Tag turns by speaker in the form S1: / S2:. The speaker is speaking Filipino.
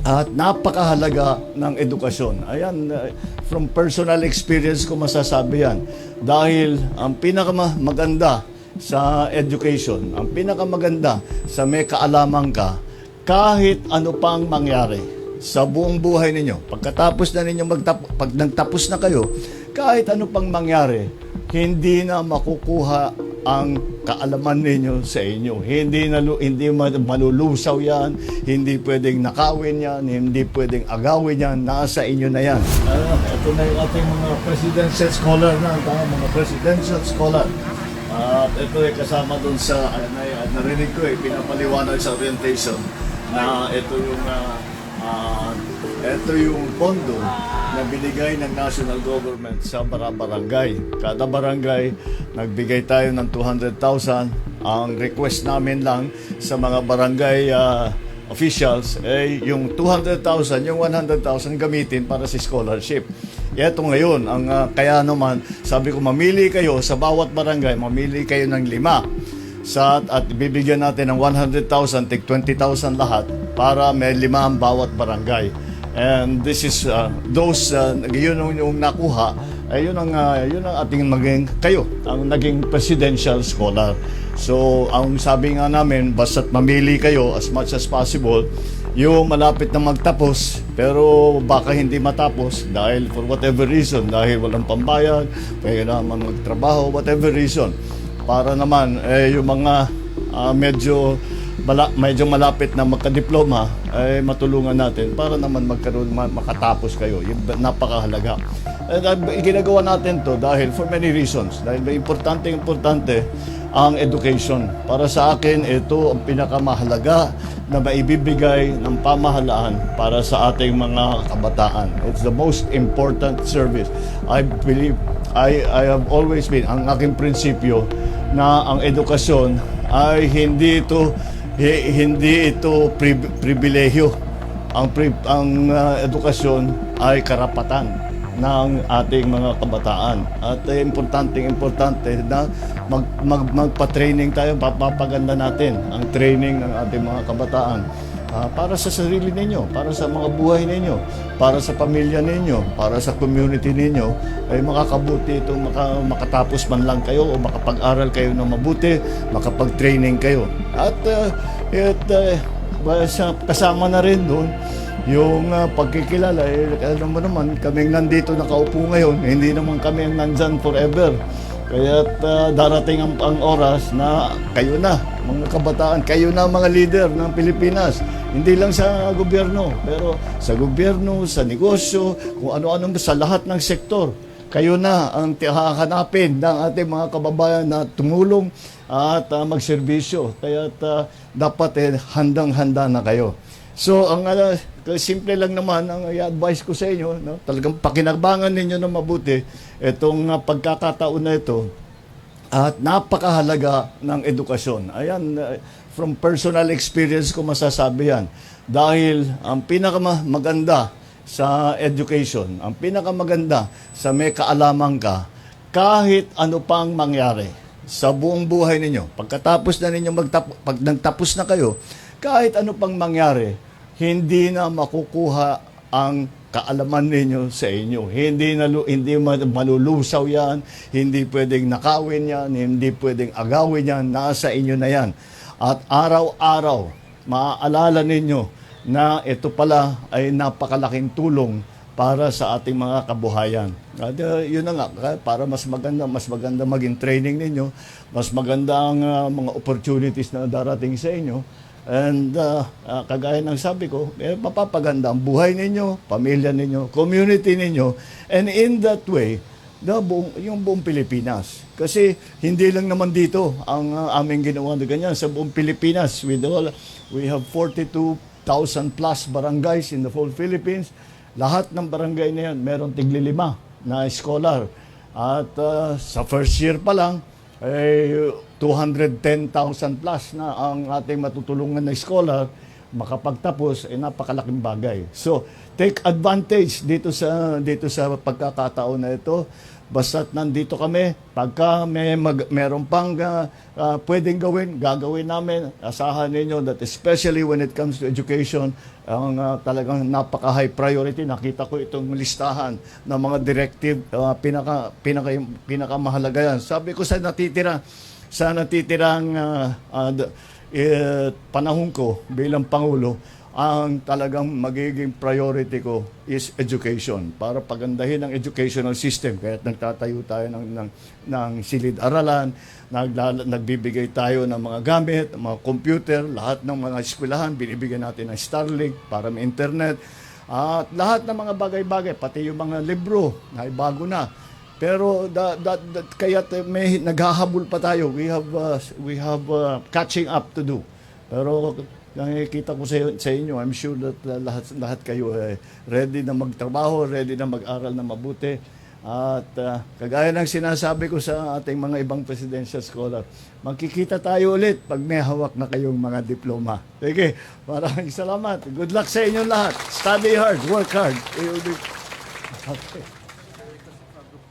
S1: At napakahalaga ng edukasyon. Ayan, from personal experience ko masasabi yan. Dahil ang pinakamaganda sa education, ang pinakamaganda sa may kaalaman ka, kahit ano pang mangyari sa buong buhay ninyo, pagkatapos na ninyo pag nagtapos na kayo, kahit ano pang mangyari, hindi na makukuha ang kaalaman ninyo sa inyo. Hindi malulusaw yan, hindi pwedeng nakawin yan, hindi pwedeng agawin yan, nasa inyo na yan. Ito na yung ating mga presidential scholar na, mga presidential scholar. At ito ay kasama dun sa, narinig ko pinapaliwanag sa orientation na ito yung pondo na binigay ng national government sa barangay. Kada barangay, nagbigay tayo ng 200,000. Ang request namin lang sa mga barangay officials ay yung 200,000, yung 100,000 gamitin para sa scholarship. Ito ngayon, kaya naman, sabi ko mamili kayo sa bawat barangay, mamili kayo ng 5. At bibigyan natin ng 100,000, tig 20,000 lahat para may 5 ang bawat barangay. And this is yun yung nakuha, yun ang ating ang naging presidential scholar. So, ang sabi nga namin, basta't mamili kayo as much as possible, yung malapit na magtapos, pero baka hindi matapos dahil for whatever reason, dahil walang pambayad, kaya naman magtrabaho, whatever reason, para naman yung mga medyo malapit na magka-diploma ay matulungan natin para naman makatapos kayo. Yung napakahalaga. Ginagawa natin to dahil for many reasons. Dahil importante ang education. Para sa akin, ito ang pinakamahalaga na maibibigay ng pamahalaan para sa ating mga kabataan. It's the most important service. I believe, I have always been, ang aking prinsipyo na ang edukasyon ay hindi ito pribilehyo. Ang edukasyon ay karapatan ng ating mga kabataan. At importante na magpa-training tayo, papaganda natin ang training ng ating mga kabataan para sa sarili ninyo, para sa mga buhay ninyo, para sa pamilya ninyo, para sa community ninyo, ay makakabuti itong makatapos man lang kayo o makapag-aral kayo ng mabuti, makapag-training kayo. At kasama na rin doon yung pagkikilala. Alam mo naman, kaming nandito nakaupo ngayon, hindi naman kami ang nandyan forever. Kaya darating ang oras na kayo na, mga kabataan, kayo na mga leader ng Pilipinas. Hindi lang sa gobyerno, pero sa gobyerno, sa negosyo, kung ano-ano sa lahat ng sektor. Kayo na ang hahanapin ng ating mga kababayan na tumulong at magserbisyo. Kaya dapat handang-handa na kayo. So, ang simple lang naman ang i-advise ko sa inyo, no? Talagang pakinabangan ninyo na mabuti itong pagkakataon na ito at napakahalaga ng edukasyon. Ayan, from personal experience ko masasabi yan. Dahil ang pinakamaganda sa education, ang pinakamaganda sa may kaalaman ka, kahit ano pang mangyari sa buong buhay ninyo, pagkatapos na ninyo pag nagtapos na kayo, kahit ano pang mangyari, hindi na makukuha ang kaalaman ninyo sa inyo. Hindi malulusaw yan, hindi pwedeng nakawin yan, hindi pwedeng agawin yan, nasa inyo na yan. At araw-araw, maaalala ninyo na ito pala ay napakalaking tulong para sa ating mga kabuhayan. At yun na nga, para mas maganda maging training ninyo, mas maganda ang mga opportunities na darating sa inyo. And kagaya ng sabi ko, mapapaganda ang buhay ninyo, pamilya ninyo, community ninyo, and in that way, yung buong Pilipinas. Kasi hindi lang naman dito ang aming ginawa na ganyan. Sa buong Pilipinas, we have 42,000 plus barangays in the whole Philippines. Lahat ng barangay na yan, meron tigli-5 na scholar. At sa first year pa lang, 210,000 plus na ang ating matutulungan na scholar makapagtapos, napakalaking bagay. So, take advantage dito sa pagkakataon na ito. Basta't nandito kami, pagka meron pang pwedeng gawin, gagawin namin. Asahan ninyo that especially when it comes to education, ang talagang napaka-high priority. Nakita ko itong listahan ng mga directive, pinakamahalaga yan. Sabi ko sa natitirang panahon ko bilang Pangulo, ang talagang magiging priority ko is education para pagandahin ang educational system. Kaya nagtatayo tayo ng silid-aralan, nagbibigay tayo ng mga gamit, mga computer, lahat ng mga eskwelahan, binibigyan natin ng Starlink para may internet, at lahat ng mga bagay-bagay, pati yung mga libro na bago na. Pero kaya may naghahabol pa tayo. We have catching up to do. Pero nakikita ko sa inyo, I'm sure that lahat kayo ready na magtrabaho, ready na mag-aral na mabuti. At kagaya ng sinasabi ko sa ating mga ibang presidential scholar, magkikita tayo ulit pag may hawak na kayong mga diploma. Sige, maraming salamat. Good luck sa inyo lahat. Study hard, work hard. Okay.